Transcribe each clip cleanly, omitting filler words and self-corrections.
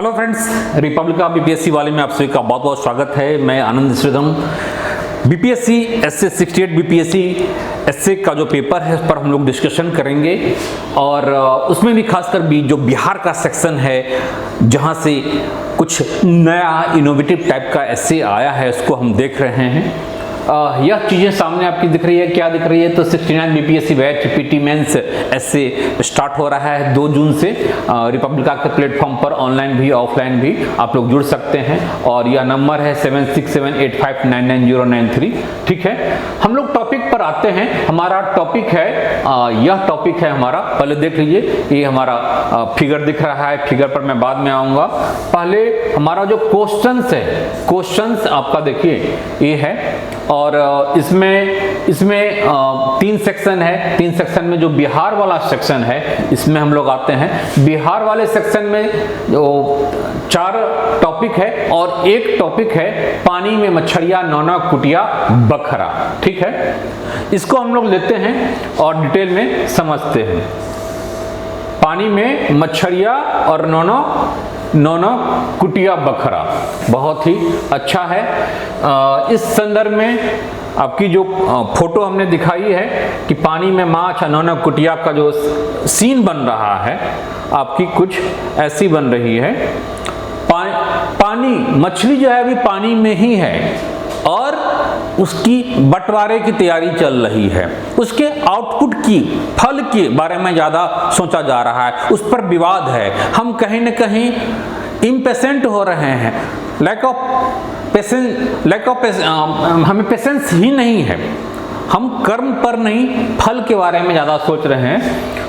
Hello friends, Republic का BPSC वाले में आप सभी का बहुत बहुत स्वागत है। मैं आनंद श्रीधम। बीपीएससी एसए 68 बीपीएससी एसए का जो पेपर है उस पर हम लोग डिस्कशन करेंगे और उसमें भी खासकर भी जो बिहार का सेक्शन है जहां से कुछ नया इनोवेटिव टाइप का एसए आया है उसको हम देख रहे हैं। यह चीज़ें सामने आपकी दिख रही है, क्या दिख रही है? तो 69 BPSC batch PT mains SA start हो रहा है 2 जून से। रिपब्लिका के प्लेटफॉर्म पर ऑनलाइन भी ऑफलाइन भी आप लोग जुड़ सकते हैं और यह नंबर है 7678599093। ठीक है, हम लोग टॉपिक पर आते हैं। हमारा टॉपिक है यह टॉपिक है हमारा, पहले देख लीजिए, ये हमारा फिगर दिख रहा है। फिगर पर मैं बाद में आऊँगा। पहले हमारा जो क्वेश्चंस है, क्वेश्चंस आपका देखिए ये है और इसमें 3 सेक्शन है। 3 सेक्शन में जो बिहार वाला सेक्शन है इसमें हम लोग आते हैं। बिहार वाले सेक्शन में जो 4 टॉपिक है और एक टॉपिक है पानी में मछलियाँ, नौना, कुटिया, बखरा। ठीक है, इसको हम लोग लेते हैं और डिटेल में समझते हैं। पानी में मछलियाँ और नौना, कुटिया, बखरा बहुत ही अच्छा है। इस संदर्भ में आपकी जो फोटो हमने दिखाई है कि पानी में माछ, नौना, कुटिया का जो सीन बन रहा है आपकी कुछ ऐसी बन रही है। पानी मछली जो है अभी पानी में ही है और उसकी बंटवारे की तैयारी चल रही है। उसके आउटपुट की, फल के बारे में ज़्यादा सोचा जा रहा है, उस पर विवाद है। हम कहीं न कहीं इम्पेशेंट हो रहे हैं, लैक ऑफ हमें पेशेंस ही नहीं है। हम कर्म पर नहीं फल के बारे में ज़्यादा सोच रहे हैं।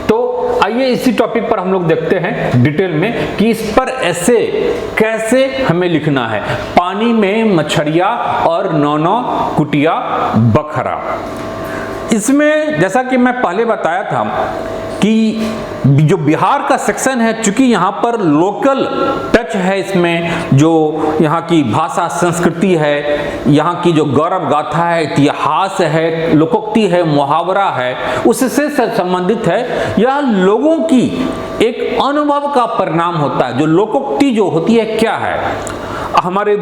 तो आइए इसी टॉपिक पर हम लोग देखते हैं डिटेल में कि इस पर ऐसे कैसे हमें लिखना है। पानी में मछलियाँ और नौना, कुटिया, बखरा। इसमें जैसा कि मैं पहले बताया था कि जो बिहार का सेक्शन है, चूंकि यहाँ पर लोकल टच है, इसमें जो यहाँ की भाषा संस्कृति है, यहाँ की जो गौरव गाथा है, इतिहास है, लोकोक्ति है, मुहावरा है, उससे संबंधित है। यह लोगों की एक अनुभव का परिणाम होता है। जो लोकोक्ति जो होती है क्या है, हमारे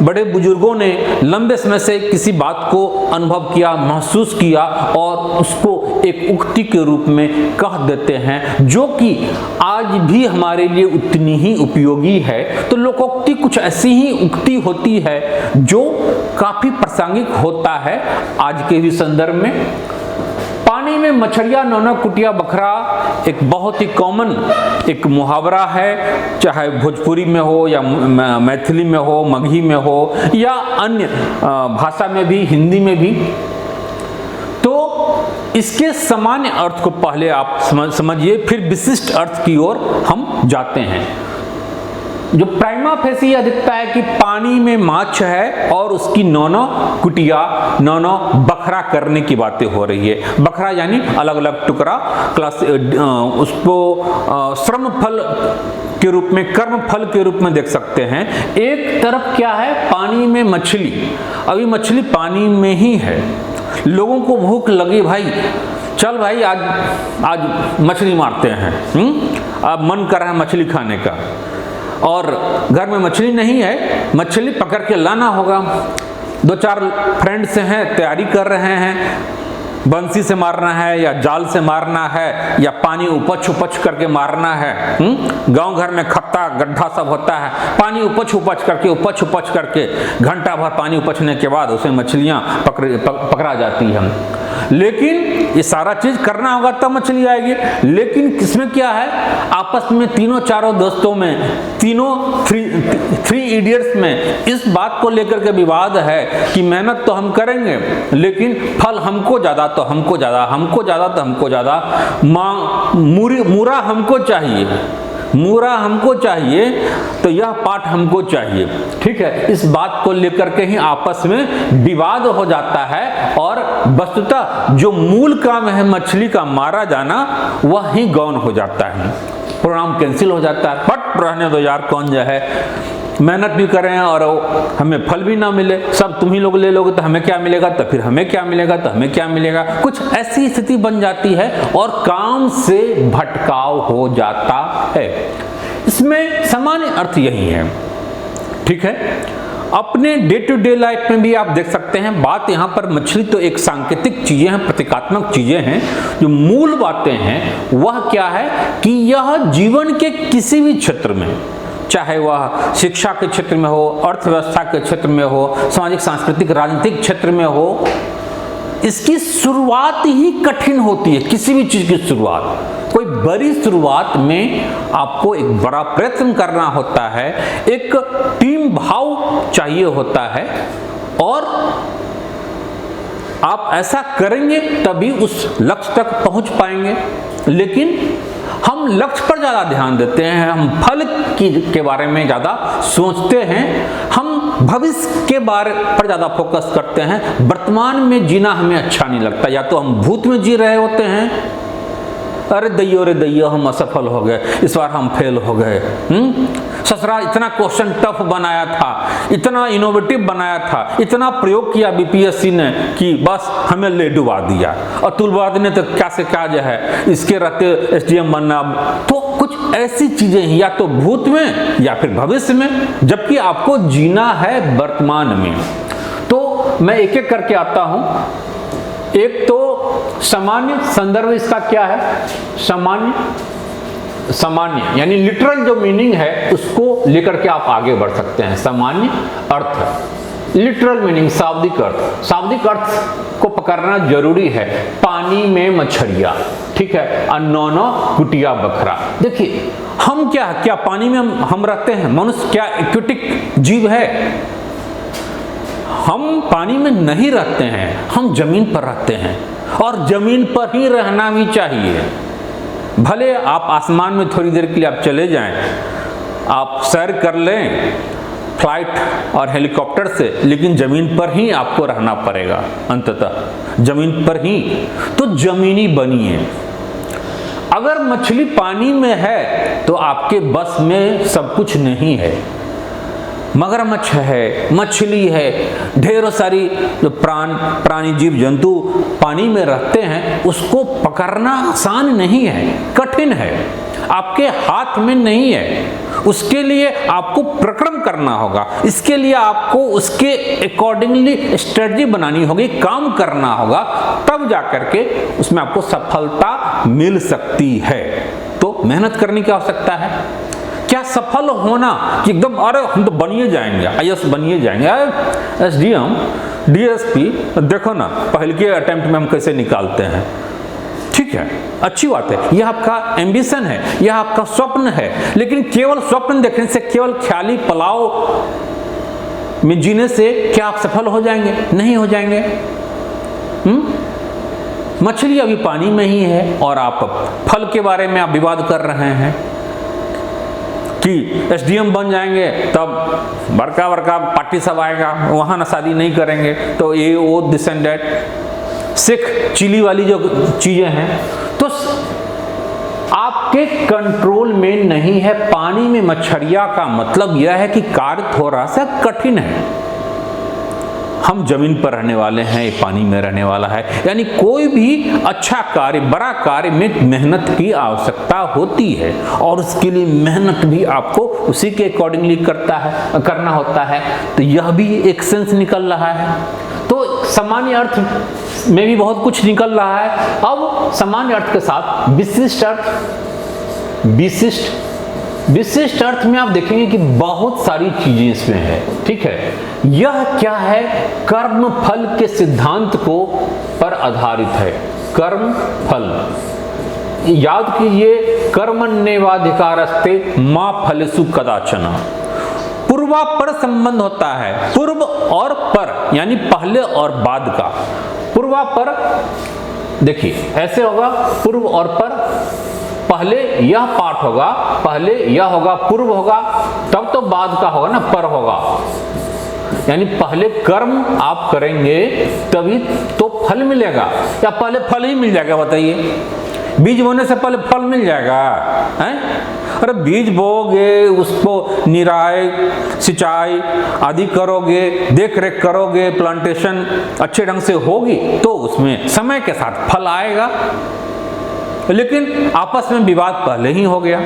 बड़े बुजुर्गों ने लंबे समय से किसी बात को अनुभव किया, महसूस किया और उसको एक उक्ति के रूप में कह देते हैं, जो कि आज भी हमारे लिए उतनी ही उपयोगी है। तो लोकोक्ति कुछ ऐसी ही उक्ति होती है जो काफी प्रासंगिक होता है आज के भी संदर्भ में। पानी में मछलियाँ, नौना, कुटिया, बखरा एक बहुत ही कॉमन एक मुहावरा है, चाहे भोजपुरी में हो या मैथिली में हो, मगही में हो या अन्य भाषा में भी, हिंदी में भी। तो इसके सामान्य अर्थ को पहले आप समझिए, फिर विशिष्ट अर्थ की ओर हम जाते हैं। जो प्राइमा फेसी यह दिखता है कि पानी में माछ है और उसकी नौना, कुटिया, नौना, बखरा करने की बातें हो रही है। बखरा यानी अलग अलग टुकड़ा, क्लास उसको श्रम फल के रूप में, कर्म फल के रूप में देख सकते हैं। एक तरफ क्या है, पानी में मछली, अभी मछली पानी में ही है, लोगों को भूख लगी, भाई चल भाई आज मछली मारते हैं। अब मन कर रहा है मछली खाने का और घर में मछली नहीं है, मछली पकड़ के लाना होगा। 2-4 फ्रेंड्स हैं, तैयारी कर रहे हैं, बंसी से मारना है या जाल से मारना है या पानी उपच करके मारना है। गांव घर में खत्ता गड्ढा सब होता है, पानी उपच करके घंटा भर पानी उपचने के बाद उसमें मछलियां पकड़ा जाती हैं। लेकिन ये सारा चीज करना होगा तब मछली आएगी। लेकिन किसमें क्या है, आपस में तीनों चारों दोस्तों में, तीनों थ्री इडियट्स में इस बात को लेकर के विवाद है कि मेहनत तो हम करेंगे लेकिन फल हमको ज्यादा, तो हमको ज्यादा, हमको ज्यादा, तो हमको ज्यादा, मूरा हमको चाहिए, मूरा हमको चाहिए, तो यह पाठ हमको चाहिए। ठीक है, इस बात को लेकर के ही आपस में विवाद हो जाता है और वस्तुतः जो मूल काम है मछली का मारा जाना, वह ही गौण हो जाता है, प्रोग्राम कैंसिल हो जाता है। बट रहने दो यार, कौन जो है मेहनत भी करें और हमें फल भी ना मिले, सब तुम ही लोग ले लोगे तो हमें क्या मिलेगा, तो फिर हमें क्या मिलेगा, तो हमें क्या मिलेगा, कुछ ऐसी स्थिति बन जाती है और काम से भटकाव हो जाता है। इसमें सामान्य अर्थ यही है, ठीक है। अपने डे टू डे लाइफ में भी आप देख सकते हैं, बात यहाँ पर मछली तो एक सांकेतिक चीजें हैं, प्रतीकात्मक चीजें हैं। जो मूल बातें हैं वह क्या है कि यह जीवन के किसी भी क्षेत्र में, चाहे वह शिक्षा के क्षेत्र में हो, अर्थव्यवस्था के क्षेत्र में हो, सामाजिक सांस्कृतिक राजनीतिक क्षेत्र में हो, इसकी शुरुआत ही कठिन होती है। किसी भी चीज की शुरुआत, कोई बड़ी शुरुआत में आपको एक बड़ा प्रयत्न करना होता है, एक टीम भाव चाहिए होता है, और आप ऐसा करेंगे तभी उस लक्ष्य तक पहुंच पाएंगे। लेकिन हम लक्ष्य पर ज़्यादा ध्यान देते हैं, हम फल के बारे में ज़्यादा सोचते हैं, हम भविष्य के बारे पर ज़्यादा फोकस करते हैं। वर्तमान में जीना हमें अच्छा नहीं लगता, या तो हम भूत में जी रहे होते हैं, अरे दैयो हम असफल हो गए, इस बार हम फेल हो गए, ससुरा इतना क्वेश्चन टफ बनाया था, इतना इनोवेटिव बनाया था, इतना प्रयोग किया बीपीएससी ने कि बस हमें ले डुबा दिया। अतुलवाद ने तो क्या से क्या जो है, इसके रहते एसडीएम बनना। तो कुछ ऐसी चीजें हैं, या तो भूत में या फिर भविष्य में, जबकि आपको जीना है वर्तमान में। तो मैं एक एक करके आता हूं। एक तो सामान्य संदर्भ, इसका क्या है, सामान्य यानी लिटरल जो मीनिंग है उसको लेकर के आप आगे बढ़ सकते हैं। सामान्य अर्थ, लिटरल मीनिंग, शाब्दिक अर्थ। शाब्दिक अर्थ को पकड़ना जरूरी है। पानी में मछलियां, ठीक है, अन्नोनो कुटिया बकरा। देखिए हम क्या पानी में हम रहते हैं? मनुष्य क्या एक्वेटिक जीव है? हम पानी में नहीं रहते हैं, हम जमीन पर रहते हैं, और जमीन पर ही रहना भी चाहिए। भले आप आसमान में थोड़ी देर के लिए आप चले जाएं, आप सैर कर लें फ्लाइट और हेलीकॉप्टर से, लेकिन जमीन पर ही आपको रहना पड़ेगा अंततः, जमीन पर ही। तो जमीनी बनिए। अगर मछली पानी में है तो आपके बस में सब कुछ नहीं है। मगरमच्छ है, मछली है, ढेरों सारी जो प्राणी जीव जंतु पानी में रहते हैं, उसको पकड़ना आसान नहीं है, कठिन है, आपके हाथ में नहीं है। उसके लिए आपको प्रक्रम करना होगा, इसके लिए आपको उसके अकॉर्डिंगली स्ट्रेटजी बनानी होगी, काम करना होगा, तब जाकर के उसमें आपको सफलता मिल सकती है। तो मेहनत करने की आवश्यकता है। क्या सफल होना कि एकदम अरे हम तो बनिए जाएंगे, आईएएस बनिए जाएंगे, एसडीएम डीएसपी, देखो ना पहले के अटेम्प्ट में हम कैसे निकालते हैं। ठीक है, अच्छी बात है, यह आपका एम्बिशन है, यह आपका स्वप्न है। लेकिन केवल स्वप्न देखने से, केवल ख्याली पलाव में जीने से क्या आप सफल हो जाएंगे? नहीं हो जाएंगे। मछली अभी पानी में ही है और आप फल के बारे में आप विवाद कर रहे हैं कि एसडीएम बन जाएंगे तब बड़का बड़का पार्टी सब आएगा, वहाँ ना शादी नहीं करेंगे, तो ये वो दिस एंड दैट सिख चिली वाली जो चीज़ें हैं, तो आपके कंट्रोल में नहीं है। पानी में मछलियाँ का मतलब यह है कि कार्य थोड़ा सा कठिन है। हम जमीन पर रहने वाले हैं, पानी में रहने वाला है, यानी कोई भी अच्छा कार्य, बड़ा कार्य में मेहनत की आवश्यकता होती है, और उसके लिए मेहनत भी आपको उसी के अकॉर्डिंगली करना होता है। तो यह भी एक सेंस निकल रहा है। तो सामान्य अर्थ में भी बहुत कुछ निकल रहा है। अब सामान्य अर्थ के साथ विशिष्ट अर्थ, विशिष्ट अर्थ में आप देखेंगे कि बहुत सारी चीजें इसमें है। ठीक है, यह क्या है? कर्म फल के सिद्धांत को पर आधारित है। कर्म फल, याद कीजिए, कर्मण्येवाधिकारस्ते मा फलेषु कदाचन। पूर्वापर संबंध होता है, पूर्व और पर, यानी पहले और बाद का। पूर्वापर देखिए ऐसे होगा, पूर्व और पर, पहले यह पाठ होगा, पहले यह होगा, पूर्व होगा, तब तो बाद का होगा ना, पर होगा। यानी पहले कर्म आप करेंगे तभी तो फल मिलेगा, या पहले फल ही मिल जाएगा? बताइए, बीज बोने से पहले फल मिल जाएगा? हैं? अरे बीज बोगे, उसको निराई सिंचाई आदि करोगे, देख रेख करोगे, प्लांटेशन अच्छे ढंग से होगी तो उसमें समय के साथ फल आएगा। लेकिन आपस में विवाद पहले ही हो गया।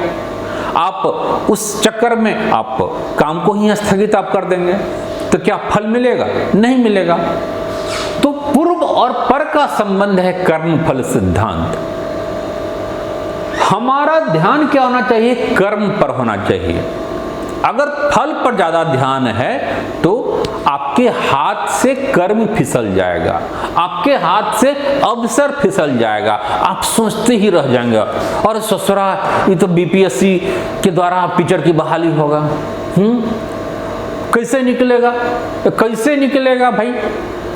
आप उस चक्कर में आप काम को ही स्थगित आप कर देंगे तो क्या फल मिलेगा? नहीं मिलेगा। तो पूर्व और पर का संबंध है कर्म फल सिद्धांत। हमारा ध्यान क्या होना चाहिए? कर्म पर होना चाहिए। अगर फल पर ज्यादा ध्यान है तो आपके हाथ से कर्म फिसल जाएगा, आपके हाथ से अवसर फिसल जाएगा, आप सोचते ही रह जाएंगे और ससुरा ये तो बीपीएससी के द्वारा टीचर की बहाली होगा। कैसे निकलेगा? कैसे निकलेगा भाई?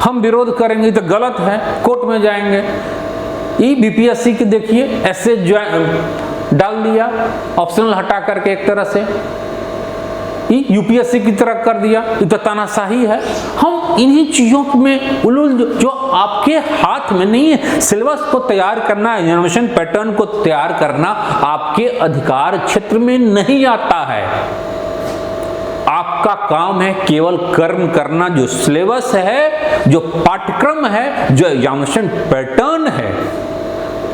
हम विरोध करेंगे तो गलत है, कोर्ट में जाएंगे। ये बीपीएससी की देखिए ऐसे डाल दिया, ऑप्शनल हटा करके एक तरह से यूपीएससी की तरह कर दिया, ये तो तानाशाही है। हम इन्हीं चीजों में उलझ जो आपके हाथ में नहीं है। सिलेबस को तैयार करना, एग्जामिनेशन पैटर्न को तैयार करना आपके अधिकार क्षेत्र में नहीं आता है। आपका काम है केवल कर्म करना। जो सिलेबस है, जो पाठ्यक्रम है, जो एग्जामिनेशन पैटर्न है,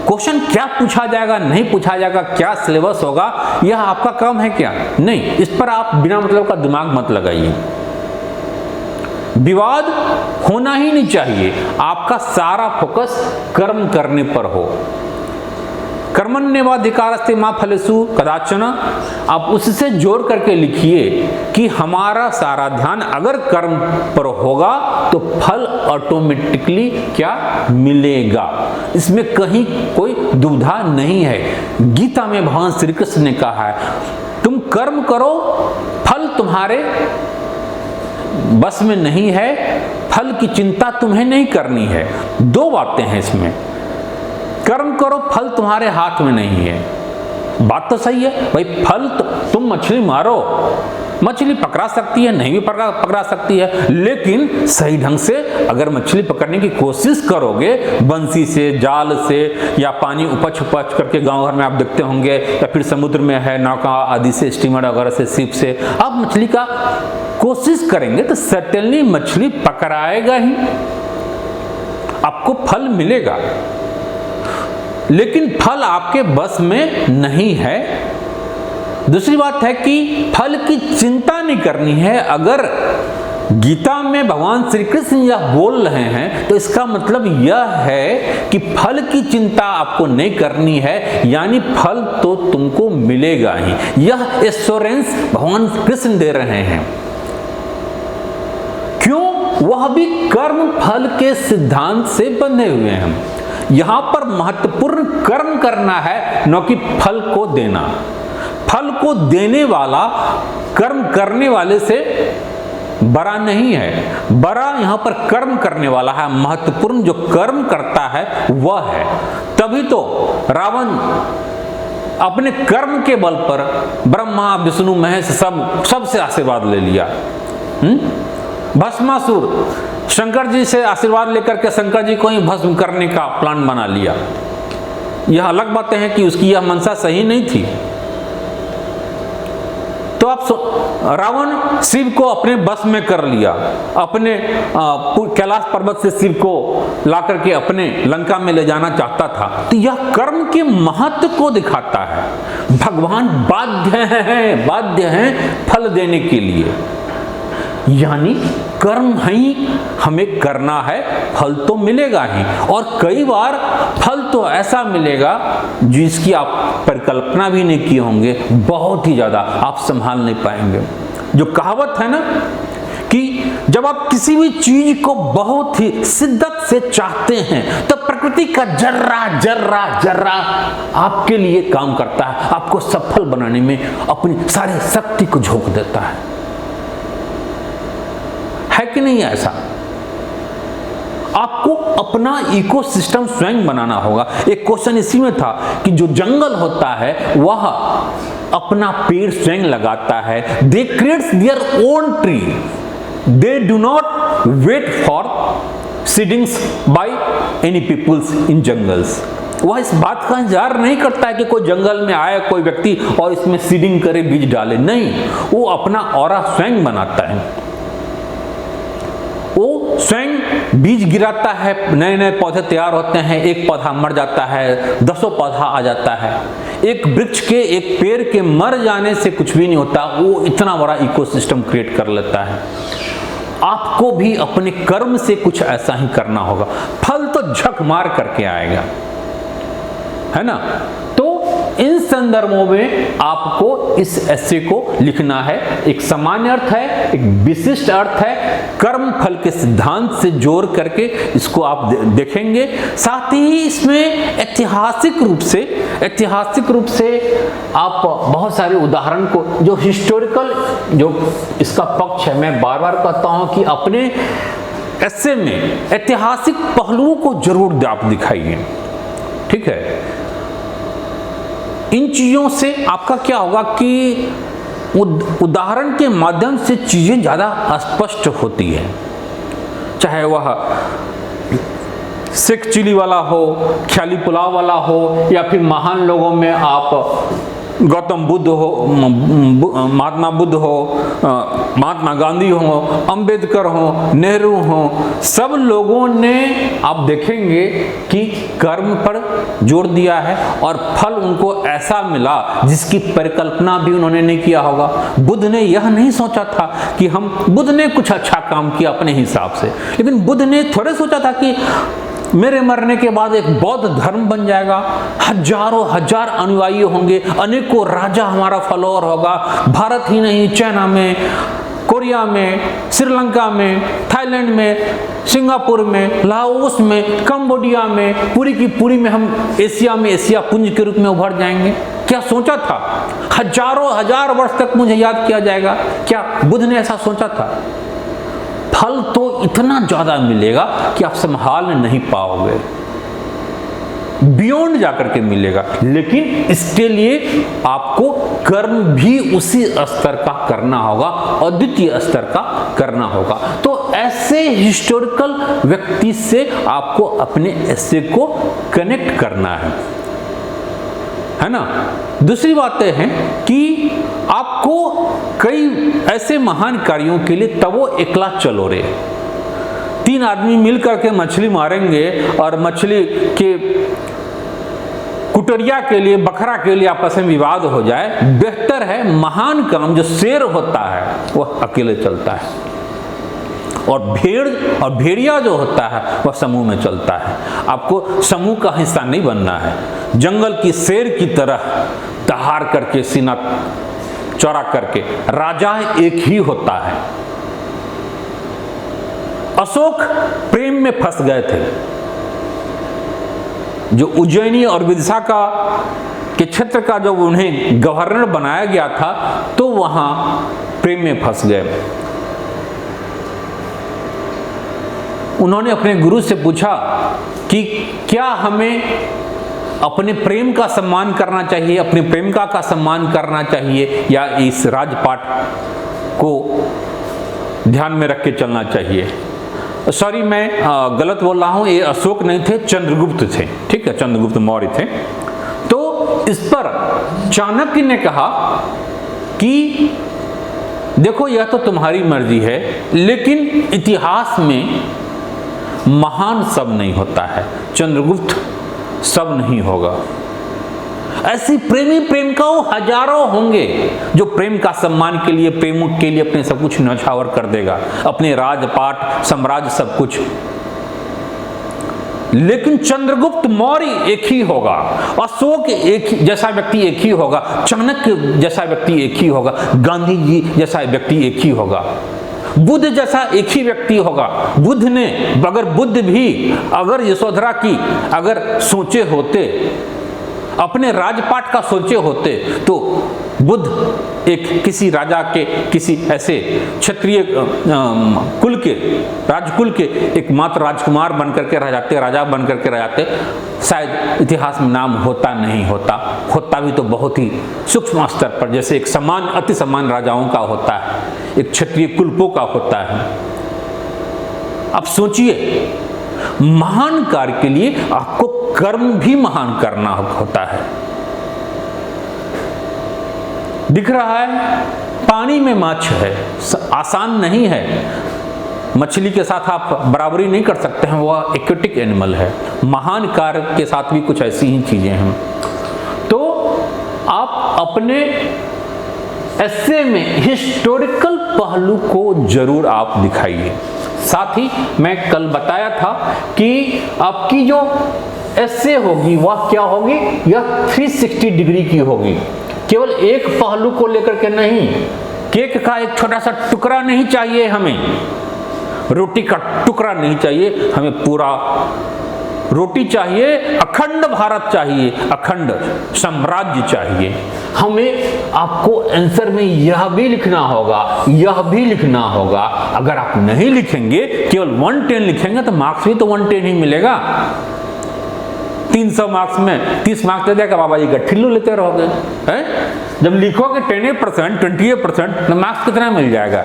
क्वेश्चन क्या पूछा जाएगा, नहीं पूछा जाएगा, क्या सिलेबस होगा, यह आपका काम है क्या? नहीं। इस पर आप बिना मतलब का दिमाग मत लगाइए। विवाद होना ही नहीं चाहिए। आपका सारा फोकस कर्म करने पर हो। कर्मण्येवाधिकारस्ते मा फलेषु कदाचन। आप उससे जोड़ करके लिखिए कि हमारा सारा ध्यान अगर कर्म पर होगा तो फल ऑटोमेटिकली क्या मिलेगा, इसमें कहीं कोई दुविधा नहीं है। गीता में भगवान श्री कृष्ण ने कहा है तुम कर्म करो, फल तुम्हारे बस में नहीं है, फल की चिंता तुम्हें नहीं करनी है। दो बातें हैं इसमें, कर्म करो, फल तुम्हारे हाथ में नहीं है। बात तो सही है भाई। फल तो तुम मछली मारो, मछली पकड़ा सकती है, नहीं भी पकड़ा सकती है, लेकिन सही ढंग से अगर मछली पकड़ने की कोशिश करोगे बंसी से, जाल से, या पानी उपच करके गांव घर में आप देखते होंगे, या फिर समुद्र में है नौका आदि से, स्टीमर वगैरह से, शिप से आप मछली का कोशिश करेंगे तो सर्टेनली मछली पकड़ाएगा ही, आपको फल मिलेगा। लेकिन फल आपके बस में नहीं है। दूसरी बात है कि फल की चिंता नहीं करनी है। अगर गीता में भगवान श्री कृष्ण यह बोल रहे हैं तो इसका मतलब यह है कि फल की चिंता आपको नहीं करनी है, यानी फल तो तुमको मिलेगा ही। यह एश्योरेंस भगवान कृष्ण दे रहे हैं। क्यों? वह भी कर्म फल के सिद्धांत से बंधे हुए हैं। यहां पर महत्वपूर्ण कर्म करना है, न कि फल को देना। फल को देने वाला कर्म करने वाले से बड़ा नहीं है, बड़ा यहां पर कर्म करने वाला है। महत्वपूर्ण जो कर्म करता है वह है। तभी तो रावण अपने कर्म के बल पर ब्रह्मा विष्णु महेश सबसे आशीर्वाद ले लिया। भस्मासुर शंकर जी से आशीर्वाद लेकर के शंकर जी को ही भस्म करने का प्लान बना लिया। यह अलग बातें हैं कि उसकी यह मंशा सही नहीं थी। तो आप रावण शिव को अपने बस में कर लिया, अपने कैलाश पर्वत से शिव को लाकर के अपने लंका में ले जाना चाहता था। तो यह कर्म के महत्व को दिखाता है। भगवान बाध्य हैं फल देने के लिए, यानी कर्म ही हमें करना है, फल तो मिलेगा ही। और कई बार फल तो ऐसा मिलेगा जिसकी आप परिकल्पना भी नहीं किए होंगे, बहुत ही ज्यादा आप संभाल नहीं पाएंगे। जो कहावत है ना कि जब आप किसी भी चीज को बहुत ही शिद्दत से चाहते हैं तो प्रकृति का जर्रा आपके लिए काम करता है, आपको सफल बनाने में अपनी सारी शक्ति को झोंक देता है कि नहीं? ऐसा आपको अपना इकोसिस्टम स्वयं बनाना होगा। एक क्वेश्चन इसी में था कि जो जंगल होता है वह अपना पेड़ स्वयं लगाता है। They creates their own tree, they do not wait for seedings by any peoples in jungles. वह इस बात का इंतजार नहीं करता है कि कोई जंगल में आए कोई व्यक्ति और इसमें सीडिंग करे, बीज डाले। नहीं, वो अपना ऑरा स्वयं बनाता है। वो स्वयं बीज गिराता है, नए नए पौधे तैयार होते हैं, एक पौधा मर जाता है, 10 पौधा आ जाता है। एक वृक्ष के, एक पेड़ के मर जाने से कुछ भी नहीं होता, वो इतना बड़ा इकोसिस्टम क्रिएट कर लेता है। आपको भी अपने कर्म से कुछ ऐसा ही करना होगा। फल तो झक मार करके आएगा, है ना। तो इन संदर्भों में आपको इस एस्से को लिखना है। एक सामान्य अर्थ है, एक विशिष्ट अर्थ है, कर्म फल के सिद्धांत से जोड़ करके इसको आप देखेंगे। साथ ही इसमें ऐतिहासिक रूप से आप बहुत सारे उदाहरण को, जो हिस्टोरिकल जो इसका पक्ष है, मैं बार बार कहता हूं कि अपने एस्से में ऐतिहासिक पहलुओं को जरूर आप दिखाइए, ठीक है। इन चीजों से आपका क्या होगा कि उदाहरण के माध्यम से चीजें ज्यादा स्पष्ट होती है। चाहे वह सिख चिली वाला हो, ख्याली पुलाव वाला हो, या फिर महान लोगों में आप गौतम बुद्ध हो, महात्मा बुद्ध हो, महात्मा गांधी हो, अंबेडकर हो, नेहरू हो, सब लोगों ने आप देखेंगे कि कर्म पर जोर दिया है और फल उनको ऐसा मिला जिसकी परिकल्पना भी उन्होंने नहीं किया होगा। बुद्ध ने यह नहीं सोचा था कि बुद्ध ने कुछ अच्छा काम किया अपने हिसाब से, लेकिन बुद्ध ने थोड़े सोचा था कि मेरे मरने के बाद एक बौद्ध धर्म बन जाएगा, हजारों हजार अनुयायी होंगे, अनेकों राजा हमारा फॉलोअर होगा, भारत ही नहीं, चाइना में, कोरिया में, श्रीलंका में, थाईलैंड में, सिंगापुर में, लाओस में, कंबोडिया में, पूरी की पूरी में हम एशिया में एशिया पुंज के रूप में उभर जाएंगे। क्या सोचा था? हजारों हजार वर्ष तक मुझे याद किया जाएगा। क्या बुद्ध ने ऐसा सोचा था? फल तो इतना ज्यादा मिलेगा कि आप संभाल नहीं पाओगे, बियॉन्ड जाकर के मिलेगा। लेकिन इसके लिए आपको कर्म भी उसी स्तर का करना होगा, अद्वितीय स्तर का करना होगा। तो ऐसे हिस्टोरिकल व्यक्ति से आपको अपने एस्से को कनेक्ट करना है ना। दूसरी बात यह है कि आपको कई ऐसे महान कार्यों के लिए तब वो एकला चलो रे, 3 आदमी मिलकर के मछली मारेंगे और मछली के कुटरिया के लिए, बकरा के लिए आपस में विवाद हो जाए, बेहतर है महान काम जो शेर होता है वह अकेले चलता है, और भेड़ और भेड़िया जो होता है वह समूह में चलता है। आपको समूह का हिस्सा नहीं बनना है। जंगल की शेर की तरह दहाड़ करके, सीना चौड़ा करके, राजा एक ही होता है। अशोक प्रेम में फंस गए थे। जो उज्जैनी और विदिशा के क्षेत्र का जब उन्हें गवर्नर बनाया गया था तो वहां प्रेम में फंस गए। उन्होंने अपने गुरु से पूछा कि क्या हमें अपने प्रेम का सम्मान करना चाहिए, अपने प्रेमिका का सम्मान करना चाहिए, या इस राजपाट को ध्यान में रख के चलना चाहिए। सॉरी, मैं गलत बोल रहा हूं, ये अशोक नहीं थे, चंद्रगुप्त थे, ठीक है, चंद्रगुप्त मौर्य थे। तो इस पर चाणक्य ने कहा कि देखो यह तो तुम्हारी मर्जी है, लेकिन इतिहास में महान सब नहीं होता है, चंद्रगुप्त सब नहीं होगा। ऐसी प्रेमी प्रेमिकाओं हजारों होंगे जो प्रेम का सम्मान के लिए, प्रेम के लिए अपने सब कुछ न्यौछावर कर देगा, अपने राजपाट, साम्राज्य, सब कुछ। लेकिन चंद्रगुप्त मौर्य एक ही होगा, अशोक एक जैसा व्यक्ति एक ही होगा, चाणक्य जैसा व्यक्ति एक ही होगा, गांधी जी जैसा व्यक्ति एक ही होगा, बुद्ध जैसा एक ही व्यक्ति होगा। बुद्ध ने, अगर बुद्ध भी अगर यशोधरा की अगर सोचे होते, अपने राजपाट का सोचे होते, तो बुद्ध एक किसी राजा के, किसी ऐसे क्षत्रिय कुल के, राजकुल के एकमात्र राजकुमार बनकर के रह जाते, राजा बनकर के रह जाते, शायद इतिहास में नाम होता नहीं होता, होता भी तो बहुत ही सूक्ष्म स्तर पर, जैसे एक समान, अति समान राजाओं का होता है, एक क्षत्रिय कुलपों का होता है। अब सोचिए, महान कार्य के लिए आपको कर्म भी महान करना होता है। दिख रहा है पानी में माछ है, आसान नहीं है। मछली के साथ आप बराबरी नहीं कर सकते हैं, वह एक्वेटिक एनिमल है। महान कार्य के साथ भी कुछ ऐसी ही चीजें हैं। तो आप अपने एस्से में हिस्टोरिकल पहलू को जरूर आप दिखाइए। साथ ही मैं कल बताया था कि आपकी जो एस्से होगी वह क्या होगी, यह 360 डिग्री की होगी। केवल एक पहलू को लेकर के नहीं, केक का एक छोटा सा टुकड़ा नहीं चाहिए हमें, रोटी का टुकड़ा नहीं चाहिए, हमें पूरा रोटी चाहिए, अखंड भारत चाहिए, अखंड साम्राज्य चाहिए। हमें आपको आंसर में यह भी लिखना होगा, यह भी लिखना होगा। अगर आप नहीं लिखेंगे, केवल 110 लिखेंगे तो मार्क्स भी तो 110 ही मिलेगा। 300 मार्क्स में 30 मार्क्स दे देगा बाबा जी, गठिल्लू लेते रहोगे हैं? जब लिखोगे 10%, 20% तो मार्क्स कितना मिल जाएगा?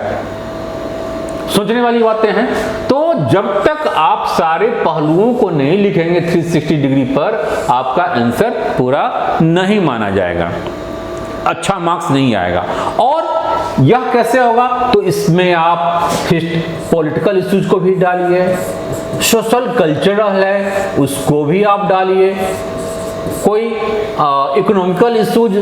सोचने वाली बातें हैं। तो जब तक आप सारे पहलुओं को नहीं लिखेंगे 360 डिग्री पर, आपका आंसर पूरा नहीं माना जाएगा, अच्छा मार्क्स नहीं आएगा। और यह कैसे होगा? तो इसमें आप पॉलिटिकल इश्यूज को भी डालिए, सोशल कल्चरल है उसको भी आप डालिए, कोई इकोनॉमिकल इश्यूज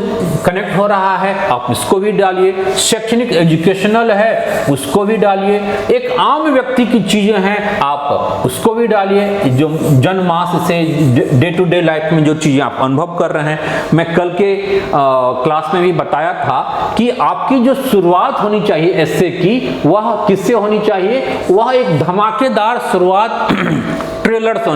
कनेक्ट हो रहा है आप इसको भी डालिए, शैक्षणिक एजुकेशनल है उसको भी डालिए, एक आम व्यक्ति की चीजें हैं आप उसको भी डालिए, जो जनमास से डे टू डे लाइफ में जो चीजें आप अनुभव कर रहे हैं। मैं कल के क्लास में भी बताया था कि आपकी जो शुरुआत होनी चाहिए एस्से की, वह किससे होनी चाहिए? वह एक धमाकेदार शुरुआत ट्रेलर से